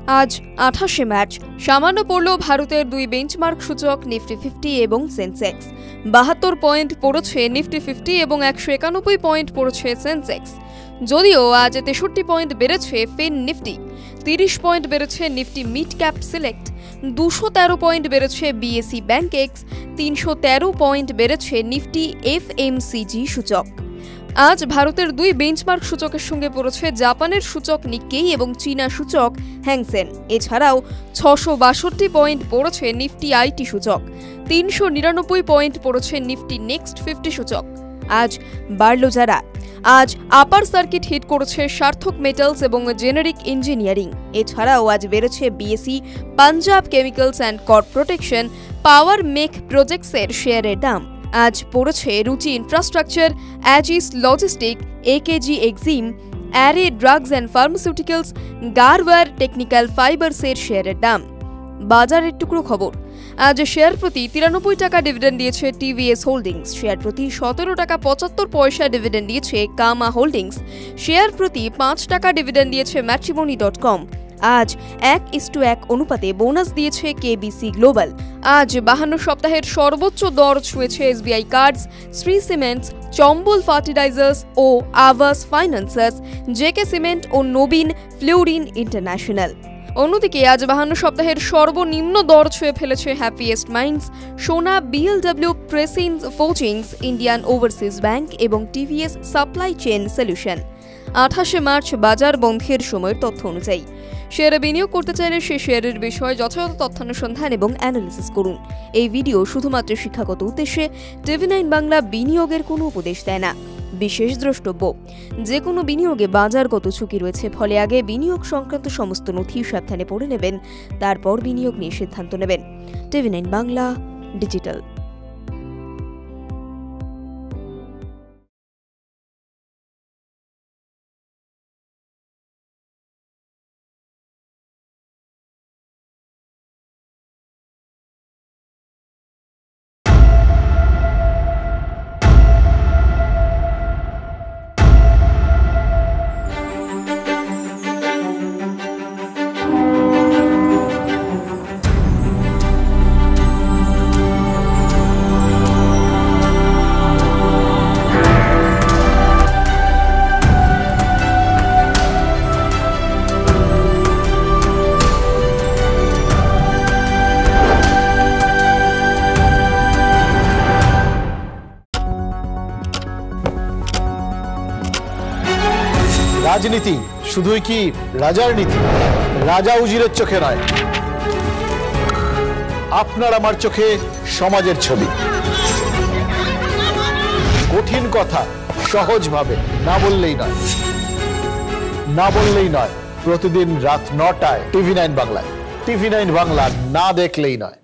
আজ 28 মার্চ সামান্য পড়ল ভারতের দুই বেঞ্চমার্ক সূচক নিফটি 50 এবং সেন্সেক্স। 72 পয়েন্ট পড়েছে নিফটি 50 এবং 191 পয়েন্ট পড়েছে সেন্সেক্স। যদিও আজ 63 পয়েন্ট বেড়েছে ফিন নিফটি, 30 পয়েন্ট বেড়েছে Nifty mid cap select, 213 point বেড়েছে বিএসই ব্যাংকেক্স, 313 পয়েন্ট বেড়েছে নিফটি এফএমসিজি সূচক। আজ ভারতের দুই বেঞ্চমার্ক সূচকের সঙ্গে পড়েছে জাপানের সূচক নিক্কেই এবং চীনা সূচক হ্যাংসেন। এছাড়াও 662 পয়েন্ট পড়েছে নিফটি আইটি সূচক, 399 পয়েন্ট পড়েছে নিফটি নেক্সট 50 সূচক। আজ বাড়ল যারা। আজ আপার সার্কিট হিট করেছে সার্থক মেটালস এবং জেনারিক ইঞ্জিনিয়ারিং। এছাড়াও আজ বেড়েছে BSE, Punjab chemicals and crop protection, power mech প্রজেক্টসের শেয়ারের দাম। আজ পড়েছে Ruchi infrastructure, Aegis logistic, AKG exim, Aarey drugs and pharmaceuticals, Garware technical ফাইবার্সের শেয়ারের দাম। বাজারের টুকরো খবর। আজ শেয়ার প্রতি 93 টাকা ডিভিডেন্ড দিয়েছে টিভিএস হোল্ডিংস, শেয়ার প্রতি 17 টাকা 75 পয়সা ডিভিডেন্ড দিয়েছে কামা হোল্ডিংস, শেয়ার প্রতি 5 টাকা ডিভিডেন্ড দিয়েছে ম্যাট্রিমনি.com। আজ 1:1 অনুপাতে বোনাস দিয়েছে কেবিসি গ্লোবাল। আজ 52 সপ্তাহের সর্বোচ্চ দর ছুঁয়েছে SBI cards, Shree cements, Chambal fertilisers ও আভাস ফাইন্যান্সার্স, জেকে সিমেন্ট ও নবীন ফ্লুরিন ইন্টারন্যাশনাল। অন্যদিকে আজ 52 সপ্তাহের সর্বনিম্ন দর ছুঁয়ে ফেলেছে happiest minds, Sona, BLW, precision forgings, Indian overseas bank এবং TVS supply chain solution. 28 March বাজার বন্ধের সময়ের তথ্য অনুযায়ী শেয়ারে বিনিয়োগ করতে চাইলে সে শেয়ারের বিষয়ে যথাযথ তথ্যানুসন্ধান এবং অ্যানালিসিস করুন। এই ভিডিও শুধুমাত্র শিক্ষাগত উদ্দেশ্যে টিভি9 বাংলা বিনিয়োগের কোনো উপদেশ দেয় না। বিশেষ দ্রষ্টব্য, যে কোনো বিনিয়োগে বাজারগত ঝুঁকি রয়েছে, ফলে আগে বিনিয়োগ সংক্রান্ত সমস্ত নথি সাবধানে পড়ে নেবেন, তারপর বিনিয়োগ নিয়ে সিদ্ধান্ত নেবেন। টিভি9 বাংলা ডিজিটাল। রাজনীতি শুধুই কি রাজার নীতি? রাজা উজিরের চোখে নয়, আপনার আমার চোখে সমাজের ছবি। কঠিন কথা সহজভাবে না বললেই নয়। প্রতিদিন রাত 9টায় টিভি9 বাংলায়। টিভি9 বাংলা না দেখলেই নয়।